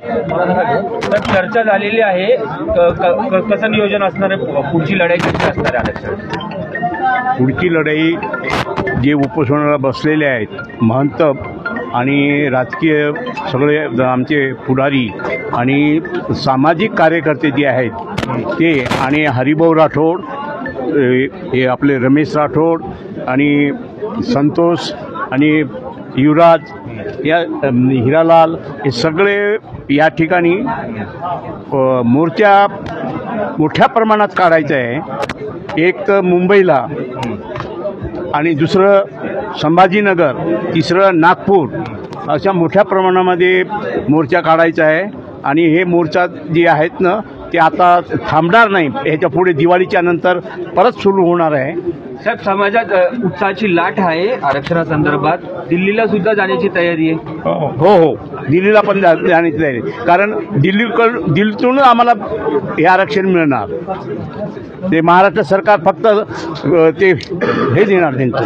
तर चर्चा झालेली आहे, कसं नियोजन असणार आहे, पुढची लढाई कशी असणार आहे आरक्षण? पुढची लढाई जे उपोषणाला बसलेले आहेत महंत आणि राजकीय सगळे आमचे पुढारी आणि सामाजिक कार्यकर्ते जे आहेत ते आणि हरिभाऊ राठोड, हे आपले रमेश राठोड आणि संतोष आणि युवराज या हिरालाल, हे सगळे या ठिकाणी मोर्चा मोठ्या प्रमाणात काढायचा आहे। एक तर मुंबईला आणि दुसरं संभाजीनगर, तिसरं नागपूर, अशा मोठ्या प्रमाणामध्ये मोर्चा काढायचा आहे। आणि हे मोर्चा जे आहेत ना ते आता थांबणार नाही, ह्याच्या पुढे दिवाळीच्या नंतर परत सुरू होणार आहे। साहेब, समाजात उत्साहाची लाट आहे आरक्षणासंदर्भात, दिल्लीला सुद्धा जाण्याची तयारी आहे। हो, दिल्लीला पण जाण्याची तयारी, कारण दिल्लीतून आम्हाला हे आरक्षण मिळणार। ते महाराष्ट्र सरकार फक्त ते हे देणार त्यांचं।